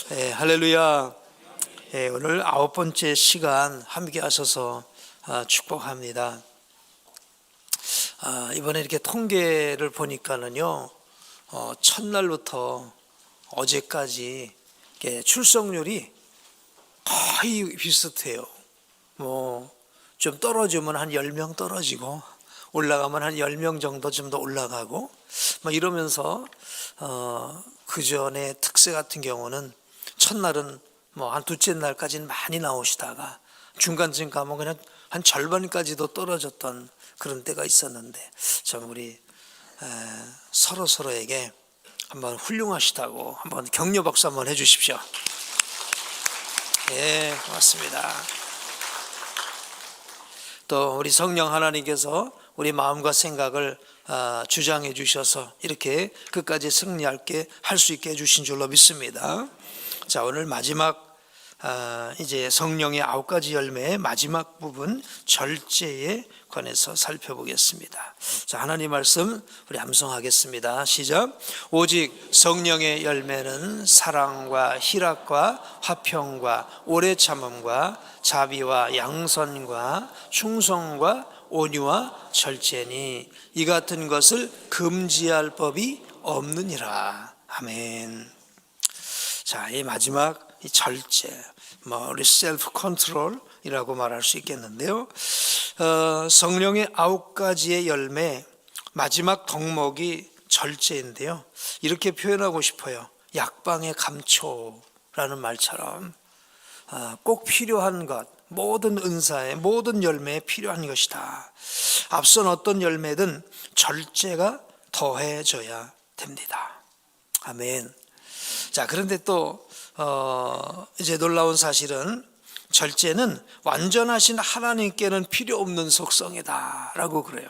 할렐루야. 오늘 9번째 시간 함께 하셔서 축복합니다. 이번에 이렇게 통계를 보니까는요, 첫날부터 어제까지 출석률이 거의 비슷해요. 좀 떨어지면 한 10명 떨어지고, 올라가면 한 10명 정도 좀 더 올라가고, 이러면서, 그 전에 특세 같은 경우는 첫날은 한 둘째 날까지는 많이 나오시다가 중간쯤 가면 그냥 한 절반까지도 떨어졌던 그런 때가 있었는데, 참 우리 서로에게 한번 훌륭하시다고 한번 격려 박수 한번 해주십시오. 예, 고맙습니다. 또 우리 성령 하나님께서 우리 마음과 생각을 주장해 주셔서 이렇게 끝까지 승리하게 할 수 있게 해주신 줄로 믿습니다. 자, 오늘 마지막 이제 성령의 9가지 열매의 마지막 부분 절제에 관해서 살펴보겠습니다. 자, 하나님 말씀 우리 암송하겠습니다. 시작. 오직 성령의 열매는 사랑과 희락과 화평과 오래 참음과 자비와 양선과 충성과 온유와 절제니 이 같은 것을 금지할 법이 없느니라. 아멘. 자, 이 마지막 이 절제, 우리 셀프 컨트롤이라고 말할 수 있겠는데요. 성령의 9가지의 열매 마지막 덕목이 절제인데요. 이렇게 표현하고 싶어요. 약방의 감초라는 말처럼 꼭 필요한 것, 모든 은사에 모든 열매에 필요한 것이다. 앞선 어떤 열매든 절제가 더해져야 됩니다. 아멘. 자, 그런데 또 이제 놀라운 사실은 절제는 완전하신 하나님께는 필요 없는 속성이다라고 그래요.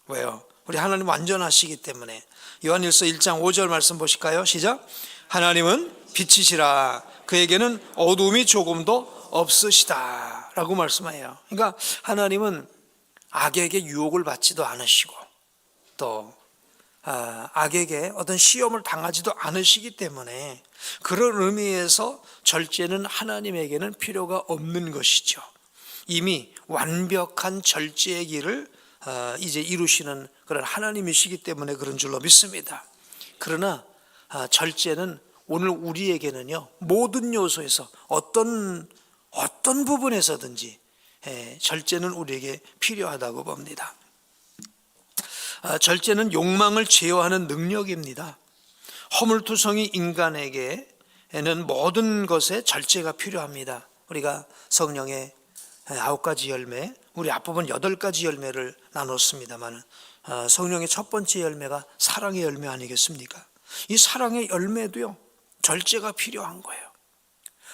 왜요? 우리 하나님 완전하시기 때문에. 요한일서 1장 5절 말씀 보실까요? 시작. 하나님은 빛이시라 그에게는 어두움이 조금도 없으시다 라고 말씀해요. 그러니까 하나님은 악에게 유혹을 받지도 않으시고 또 악에게 어떤 시험을 당하지도 않으시기 때문에 그런 의미에서 절제는 하나님에게는 필요가 없는 것이죠. 이미 완벽한 절제의 길을 이제 이루시는 그런 하나님이시기 때문에 그런 줄로 믿습니다. 그러나 절제는 오늘 우리에게는요, 모든 요소에서 어떤 부분에서든지 절제는 우리에게 필요하다고 봅니다. 절제는 욕망을 제어하는 능력입니다. 허물투성이 인간에게는 모든 것에 절제가 필요합니다. 우리가 성령의 9가지 열매, 우리 앞부분 8가지 열매를 나눴습니다만 성령의 첫 번째 열매가 사랑의 열매 아니겠습니까? 이 사랑의 열매도요, 절제가 필요한 거예요.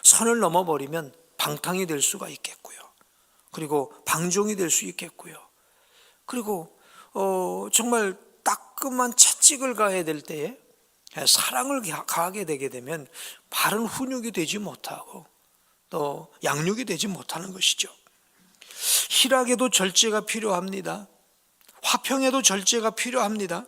선을 넘어버리면 방탕이 될 수가 있겠고요. 그리고 방종이 될 수 있겠고요. 그리고 정말 따끔한 채찍을 가해야 될 때에 사랑을 가하게 되게 되면 바른 훈육이 되지 못하고 또 양육이 되지 못하는 것이죠. 희락에도 절제가 필요합니다. 화평에도 절제가 필요합니다.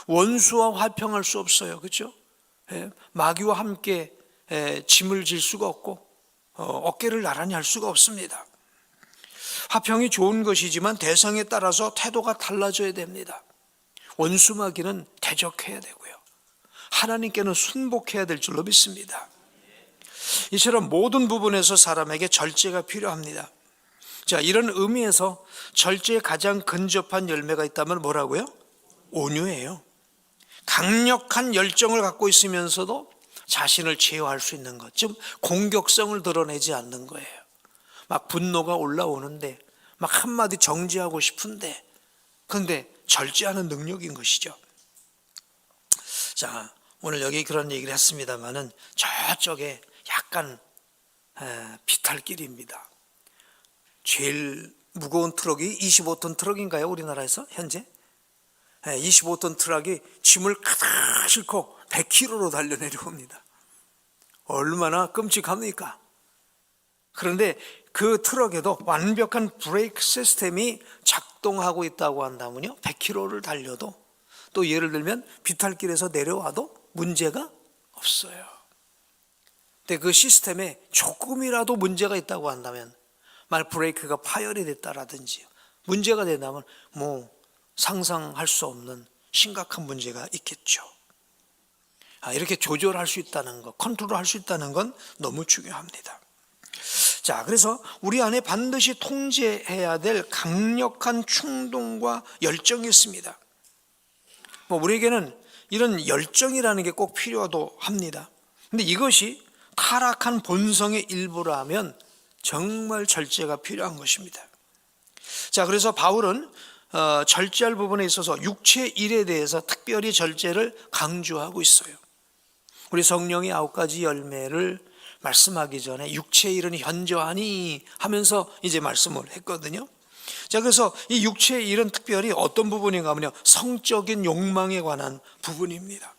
원수와 화평할 수 없어요. 그렇죠? 마귀와 함께 짐을 질 수가 없고 어깨를 나란히 할 수가 없습니다. 화평이 좋은 것이지만 대상에 따라서 태도가 달라져야 됩니다. 원수 마귀는 대적해야 되고요. 하나님께는 순복해야 될 줄로 믿습니다. 이처럼 모든 부분에서 사람에게 절제가 필요합니다. 자, 이런 의미에서 절제에 가장 근접한 열매가 있다면 뭐라고요? 온유예요. 강력한 열정을 갖고 있으면서도 자신을 제어할 수 있는 것, 즉 공격성을 드러내지 않는 거예요. 막 분노가 올라오는데 막 한마디 정지하고 싶은데 그런데 절제하는 능력인 것이죠. 자, 오늘 여기 그런 얘기를 했습니다마는 저쪽에 약간 비탈길입니다. 제일 무거운 트럭이 25톤 트럭인가요? 우리나라에서 현재 25톤 트럭이 짐을 가득 싣고 100km로 달려 내려옵니다. 얼마나 끔찍합니까? 그런데 그 트럭에도 완벽한 브레이크 시스템이 작동하고 있다고 한다면요, 100km를 달려도 또 예를 들면 비탈길에서 내려와도 문제가 없어요. 근데 그 시스템에 조금이라도 문제가 있다고 한다면, 만약 브레이크가 파열이 됐다라든지 문제가 된다면 뭐 상상할 수 없는 심각한 문제가 있겠죠. 이렇게 조절할 수 있다는 것, 컨트롤할 수 있다는 건 너무 중요합니다. 자, 그래서 우리 안에 반드시 통제해야 될 강력한 충동과 열정이 있습니다. 우리에게는 이런 열정이라는 게 꼭 필요도 합니다. 근데 이것이 타락한 본성의 일부라면 정말 절제가 필요한 것입니다. 자, 그래서 바울은 절제할 부분에 있어서 육체 일에 대해서 특별히 절제를 강조하고 있어요. 우리 성령의 9가지 열매를 말씀하기 전에 육체 일은 현저하니 하면서 이제 말씀을 했거든요. 자, 그래서 이 육체의 일은 특별히 어떤 부분인가 하면요, 성적인 욕망에 관한 부분입니다.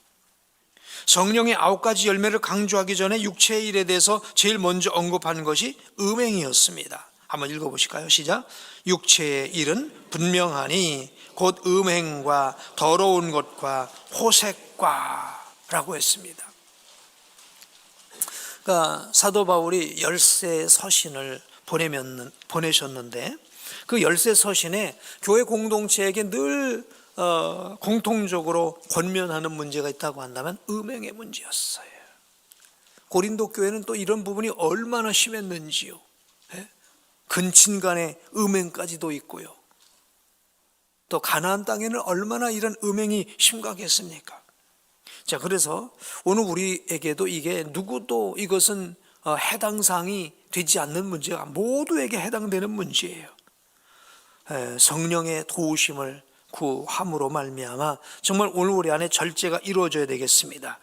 성령의 9가지 열매를 강조하기 전에 육체의 일에 대해서 제일 먼저 언급한 것이 음행이었습니다. 한번 읽어보실까요? 시작. 육체의 일은 분명하니 곧 음행과 더러운 것과 호색과 라고 했습니다. 그러니까 사도 바울이 열세 서신을 보내셨는데 그 열세 서신에 교회 공동체에게 늘 공통적으로 권면하는 문제가 있다고 한다면 음행의 문제였어요. 고린도 교회는 또 이런 부분이 얼마나 심했는지요. 근친 간의 음행까지도 있고요. 또 가나안 땅에는 얼마나 이런 음행이 심각했습니까? 자, 그래서 오늘 우리에게도 이게 누구도 이것은 해당 사항이 되지 않는 문제가 모두에게 해당되는 문제예요. 성령의 도우심을 구함으로 말미암아 정말 오늘 우리 안에 절제가 이루어져야 되겠습니다.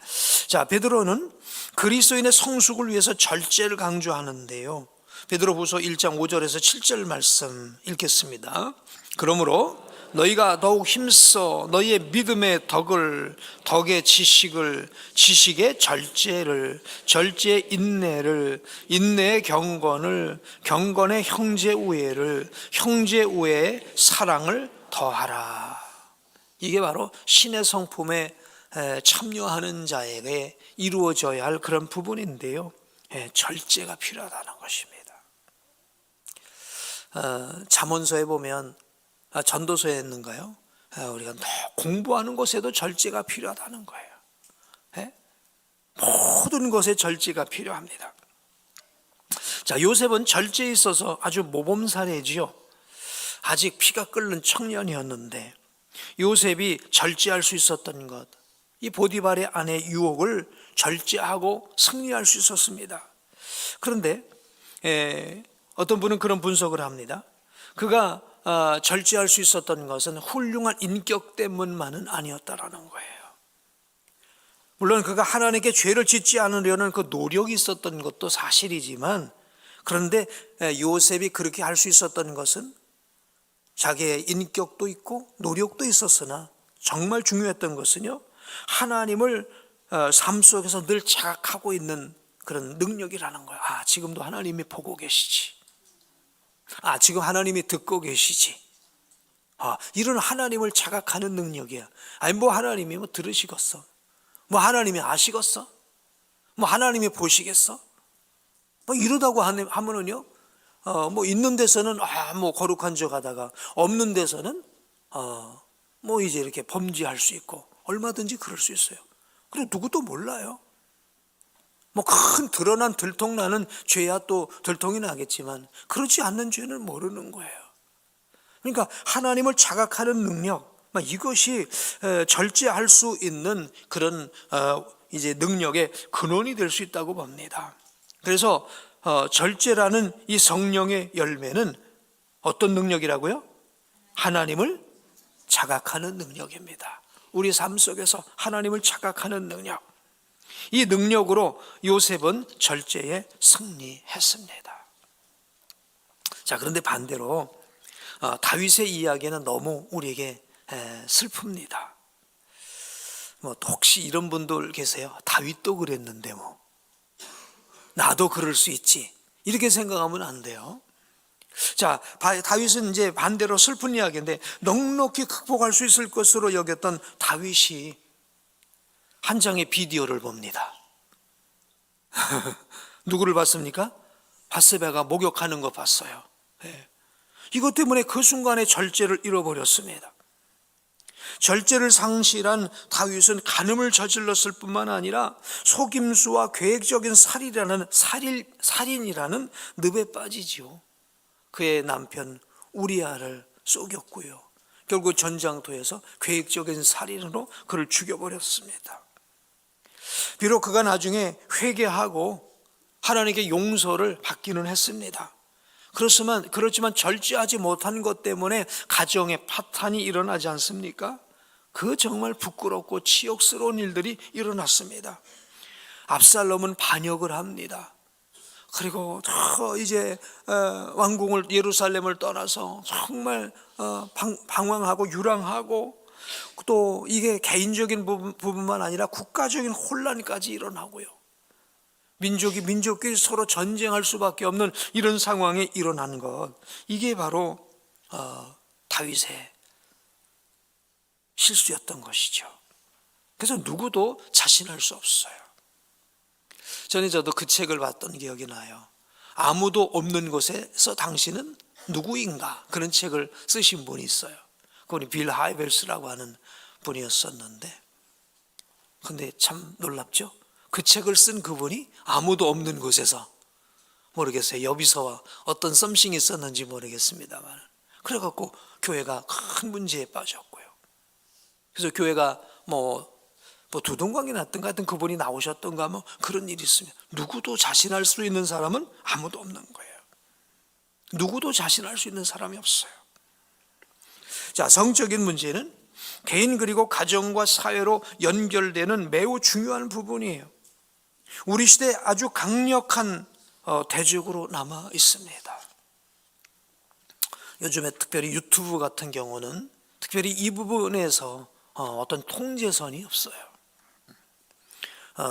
자, 베드로는 그리스도인의 성숙을 위해서 절제를 강조하는데요. 베드로후서 1장 5절에서 7절 말씀 읽겠습니다. 그러므로 너희가 더욱 힘써 너희의 믿음의 덕의 지식을, 지식의 절제를, 절제의 인내를, 인내의 경건을, 경건의 형제 우애를, 형제 우애의 사랑을 더하라. 이게 바로 신의 성품에 참여하는 자에게 이루어져야 할 그런 부분인데요. 절제가 필요하다는 것입니다. 잠언서에 보면, 전도서에 있는가요? 우리가 공부하는 것에도 절제가 필요하다는 거예요. 모든 것에 절제가 필요합니다. 자, 요셉은 절제에 있어서 아주 모범사례지요. 아직 피가 끓는 청년이었는데 요셉이 절제할 수 있었던 것, 이 보디발의 아내 유혹을 절제하고 승리할 수 있었습니다. 그런데 어떤 분은 그런 분석을 합니다. 그가 절제할 수 있었던 것은 훌륭한 인격 때문만은 아니었다라는 거예요. 물론 그가 하나님께 죄를 짓지 않으려는 그 노력이 있었던 것도 사실이지만, 그런데 요셉이 그렇게 할 수 있었던 것은 자기의 인격도 있고 노력도 있었으나 정말 중요했던 것은요, 하나님을 삶 속에서 늘 자각하고 있는 그런 능력이라는 거예요. 지금도 하나님이 보고 계시지. 지금 하나님이 듣고 계시지. 이런 하나님을 자각하는 능력이야. 뭐 하나님이 뭐 들으시겠어? 뭐 하나님이 아시겠어? 뭐 하나님이 보시겠어? 뭐 이러다고 하면은요, 뭐 있는 데서는 뭐 거룩한 척 하다가 없는 데서는 뭐 이제 이렇게 범죄할 수 있고 얼마든지 그럴 수 있어요. 그리고 누구도 몰라요. 뭐 큰 드러난 들통나는 죄야 또 들통이 나겠지만 그렇지 않는 죄는 모르는 거예요. 그러니까 하나님을 자각하는 능력, 이것이 절제할 수 있는 그런 이제 능력의 근원이 될 수 있다고 봅니다. 그래서 절제라는 이 성령의 열매는 어떤 능력이라고요? 하나님을 자각하는 능력입니다. 우리 삶 속에서 하나님을 자각하는 능력, 이 능력으로 요셉은 절제에 승리했습니다. 자, 그런데 반대로 다윗의 이야기는 너무 우리에게 슬픕니다. 뭐 혹시 이런 분들 계세요? 다윗도 그랬는데 뭐 나도 그럴 수 있지, 이렇게 생각하면 안 돼요. 자, 다윗은 이제 반대로 슬픈 이야기인데 넉넉히 극복할 수 있을 것으로 여겼던 다윗이 한 장의 비디오를 봅니다. 누구를 봤습니까? 밧세바가 목욕하는 거 봤어요. 예. 이것 때문에 그 순간에 절제를 잃어버렸습니다. 절제를 상실한 다윗은 간음을 저질렀을 뿐만 아니라 속임수와 계획적인 살인이라는 늪에 빠지지요. 그의 남편 우리아를 속였고요. 결국 전장터에서 계획적인 살인으로 그를 죽여버렸습니다. 비록 그가 나중에 회개하고 하나님께 용서를 받기는 했습니다. 그렇지만 절제하지 못한 것 때문에 가정의 파탄이 일어나지 않습니까? 그 정말 부끄럽고 치욕스러운 일들이 일어났습니다. 압살롬은 반역을 합니다. 그리고 이제 왕궁을 예루살렘을 떠나서 정말 방황하고 유랑하고, 또 이게 개인적인 부분만 아니라 국가적인 혼란까지 일어나고요. 민족끼리 서로 전쟁할 수밖에 없는 이런 상황이 일어난 것, 이게 바로 다윗의 실수였던 것이죠. 그래서 누구도 자신할 수 없어요. 저도 그 책을 봤던 기억이 나요. 아무도 없는 곳에서 당신은 누구인가, 그런 책을 쓰신 분이 있어요. 그분이 빌 하이벨스라고 하는 분이었었는데, 근데 참 놀랍죠. 그 책을 쓴 그분이 아무도 없는 곳에서, 모르겠어요, 여비서와 어떤 썸씽이 있었는지 모르겠습니다만, 그래갖고 교회가 큰 문제에 빠졌고요. 그래서 교회가 뭐 두동강이 났던가 하여튼 그분이 나오셨던가 그런 일이 있으면 누구도 자신할 수 있는 사람은 아무도 없는 거예요. 누구도 자신할 수 있는 사람이 없어요. 자, 성적인 문제는 개인 그리고 가정과 사회로 연결되는 매우 중요한 부분이에요. 우리 시대에 아주 강력한 대적으로 남아 있습니다. 요즘에 특별히 유튜브 같은 경우는 특별히 이 부분에서 어떤 통제선이 없어요.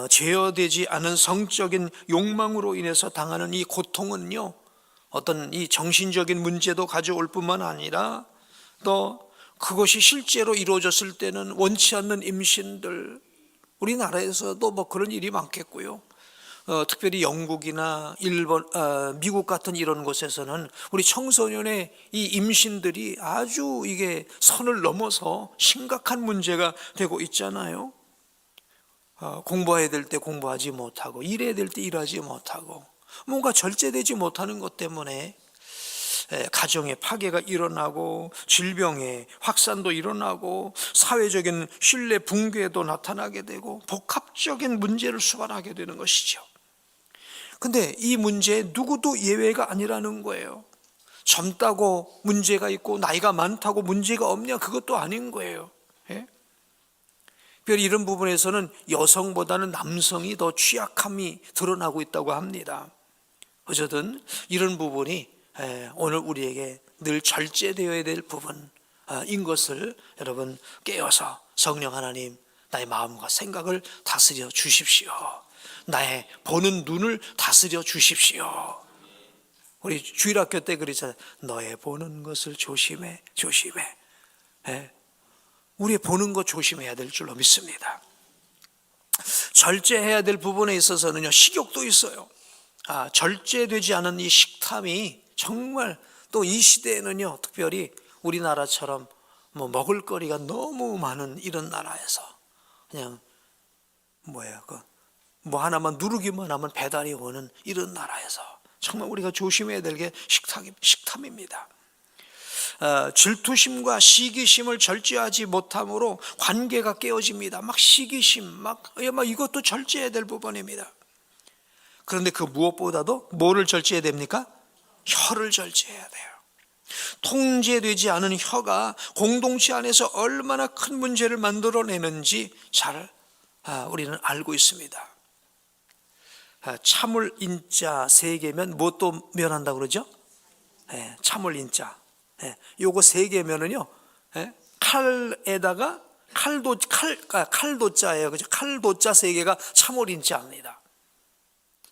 제어되지 않은 성적인 욕망으로 인해서 당하는 이 고통은요, 어떤 이 정신적인 문제도 가져올 뿐만 아니라 또 그것이 실제로 이루어졌을 때는 원치 않는 임신들, 우리나라에서도 그런 일이 많겠고요. 특별히 영국이나 일본, 미국 같은 이런 곳에서는 우리 청소년의 이 임신들이 아주 이게 선을 넘어서 심각한 문제가 되고 있잖아요. 공부해야 될 때 공부하지 못하고, 일해야 될 때 일하지 못하고, 뭔가 절제되지 못하는 것 때문에 가정의 파괴가 일어나고, 질병의 확산도 일어나고, 사회적인 신뢰 붕괴도 나타나게 되고, 복합적인 문제를 수반하게 되는 것이죠. 근데 이 문제에 누구도 예외가 아니라는 거예요. 젊다고 문제가 있고 나이가 많다고 문제가 없냐, 그것도 아닌 거예요. 예? 특별히 이런 부분에서는 여성보다는 남성이 더 취약함이 드러나고 있다고 합니다. 어쨌든 이런 부분이 오늘 우리에게 늘 절제되어야 될 부분인 것을 여러분 깨어서, 성령 하나님, 나의 마음과 생각을 다스려 주십시오. 나의 보는 눈을 다스려 주십시오. 우리 주일학교 때 그랬잖아요. 너의 보는 것을 조심해. 우리의 보는 것 조심해야 될 줄로 믿습니다. 절제해야 될 부분에 있어서는요, 식욕도 있어요. 절제되지 않은 이 식탐이 정말, 또 이 시대에는요, 특별히 우리나라처럼 먹을거리가 너무 많은 이런 나라에서 그냥 하나만 누르기만 하면 배달이 오는 이런 나라에서 정말 우리가 조심해야 될 게 식탐입니다. 질투심과 시기심을 절제하지 못함으로 관계가 깨어집니다. 시기심, 이것도 절제해야 될 부분입니다. 그런데 그 무엇보다도 뭐를 절제해야 됩니까? 혀를 절제해야 돼요. 통제되지 않은 혀가 공동체 안에서 얼마나 큰 문제를 만들어내는지 잘 우리는 알고 있습니다. 참을 인자 3개면 무엇도 면한다고 그러죠? 참을 인자. 요거 3개면은요, 칼에다가 칼도자예요. 그죠? 칼도자 3개가 참을 인자입니다.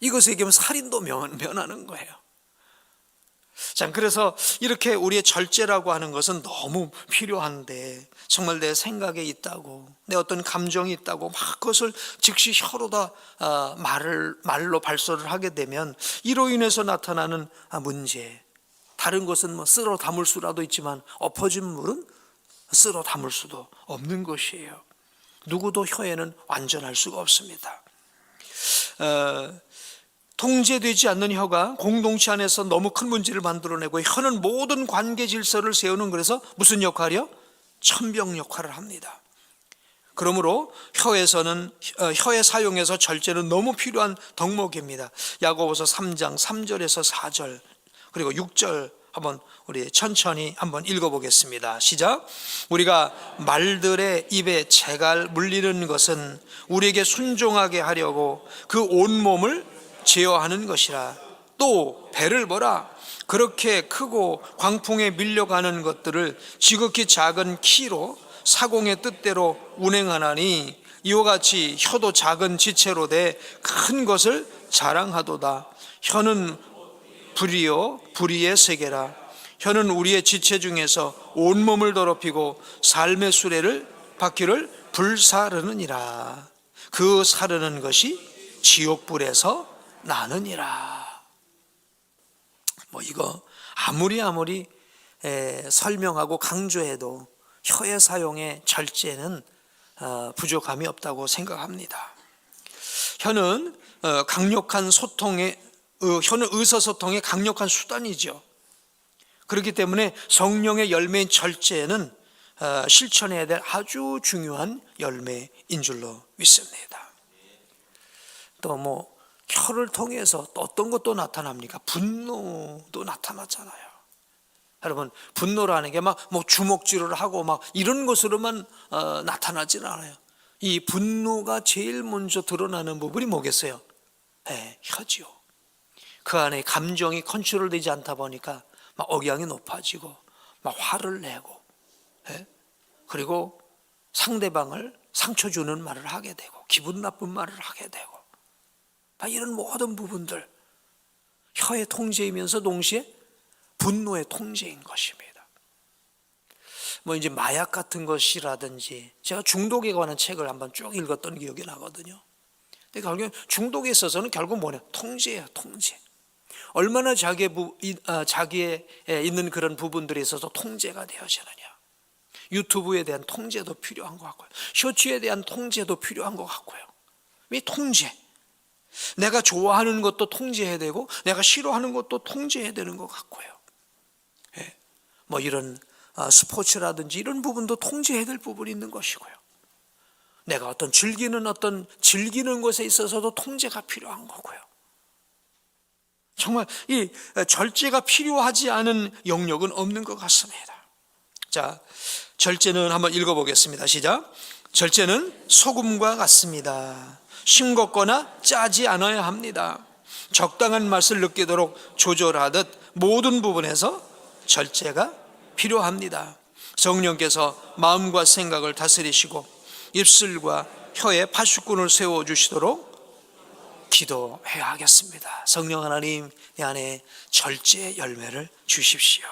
이거 3개면 살인도 면하는 거예요. 자, 그래서 이렇게 우리의 절제라고 하는 것은 너무 필요한데, 정말 내 생각에 있다고, 내 어떤 감정이 있다고 막 그것을 즉시 혀로다 말로 발설을 하게 되면 이로 인해서 나타나는 문제, 다른 것은 뭐 쓸어 담을 수라도 있지만 엎어진 물은 쓸어 담을 수도 없는 것이에요. 누구도 혀에는 완전할 수가 없습니다. 통제되지 않는 혀가 공동체 안에서 너무 큰 문제를 만들어내고, 혀는 모든 관계 질서를 세우는, 그래서 무슨 역할이요? 천병 역할을 합니다. 그러므로 혀의 사용에서 절제는 너무 필요한 덕목입니다. 야고보서 3장 3절에서 4절 그리고 6절 한번 우리 천천히 한번 읽어보겠습니다. 시작. 우리가 말들의 입에 재갈 물리는 것은 우리에게 순종하게 하려고 그 온몸을 제어하는 것이라. 또 배를 보라. 그렇게 크고 광풍에 밀려가는 것들을 지극히 작은 키로 사공의 뜻대로 운행하나니, 이와 같이 혀도 작은 지체로 돼 큰 것을 자랑하도다. 혀는 불이요 불의의 세계라. 혀는 우리의 지체 중에서 온몸을 더럽히고 삶의 수레를 바퀴를 불사르느니라. 그 사르는 것이 지옥불에서 나느니라. 뭐 이거 아무리 설명하고 강조해도 혀의 사용의 절제는 부족함이 없다고 생각합니다. 혀는 혀는 의사소통의 강력한 수단이죠. 그렇기 때문에 성령의 열매인 절제는 실천해야 될 아주 중요한 열매인 줄로 믿습니다. 또 뭐 혀를 통해서 또 어떤 것도 나타납니까? 분노도 나타나잖아요. 여러분, 분노라는 게 막 뭐 주먹질을 하고 막 이런 것으로만 나타나지는 않아요. 이 분노가 제일 먼저 드러나는 부분이 뭐겠어요? 혀지요. 그 안에 감정이 컨트롤되지 않다 보니까 막 억양이 높아지고 막 화를 내고, 그리고 상대방을 상처 주는 말을 하게 되고 기분 나쁜 말을 하게 되고, 이런 모든 부분들 혀의 통제이면서 동시에 분노의 통제인 것입니다. 뭐 이제 마약 같은 것이라든지, 제가 중독에 관한 책을 한번 쭉 읽었던 기억이 나거든요. 근데 결국 중독에 있어서는 결국 뭐냐? 통제예요, 통제. 얼마나 자기에 있는 그런 부분들에 있어서 통제가 되어지느냐. 유튜브에 대한 통제도 필요한 것 같고요. 쇼츠에 대한 통제도 필요한 것 같고요. 이 통제. 내가 좋아하는 것도 통제해야 되고 내가 싫어하는 것도 통제해야 되는 것 같고요. 뭐 이런 스포츠라든지 이런 부분도 통제해야 될 부분이 있는 것이고요. 내가 즐기는 것에 있어서도 통제가 필요한 거고요. 정말 이 절제가 필요하지 않은 영역은 없는 것 같습니다. 자, 절제는 한번 읽어보겠습니다. 시작. 절제는 소금과 같습니다. 싱겁거나 짜지 않아야 합니다. 적당한 맛을 느끼도록 조절하듯 모든 부분에서 절제가 필요합니다. 성령께서 마음과 생각을 다스리시고 입술과 혀에 파수꾼을 세워주시도록 기도해야 하겠습니다. 성령 하나님, 내 안에 절제의 열매를 주십시오.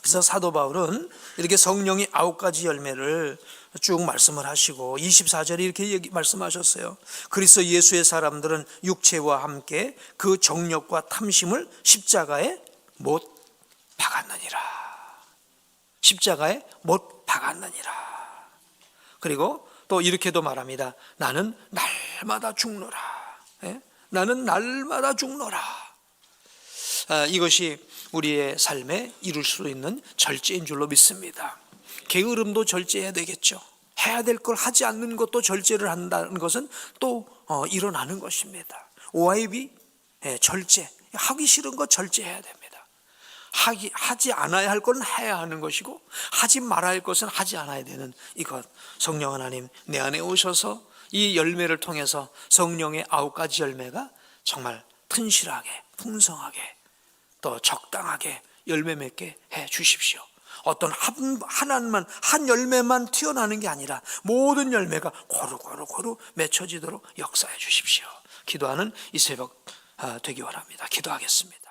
그래서 사도 바울은 이렇게 성령의 9가지 열매를 쭉 말씀을 하시고 24절에 이렇게 말씀하셨어요. 그리스도 예수의 사람들은 육체와 함께 그 정욕과 탐심을 십자가에 못 박았느니라. 십자가에 못 박았느니라. 그리고 또 이렇게도 말합니다. 나는 날마다 죽노라. 나는 날마다 죽노라. 이것이 우리의 삶에 이룰 수 있는 절제인 줄로 믿습니다. 게으름도 절제해야 되겠죠. 해야 될 걸 하지 않는 것도 절제를 한다는 것은 또 일어나는 것입니다. OIB, 절제. 하기 싫은 거 절제해야 됩니다. 하지 않아야 할 건 해야 하는 것이고 하지 말아야 할 것은 하지 않아야 되는 이것. 성령 하나님, 내 안에 오셔서 이 열매를 통해서 성령의 9가지 열매가 정말 튼실하게, 풍성하게, 또 적당하게 열매 맺게 해 주십시오. 어떤 한 열매만 튀어나오는 게 아니라 모든 열매가 고루 맺혀지도록 역사해 주십시오. 기도하는 이 새벽 되기 원합니다. 기도하겠습니다.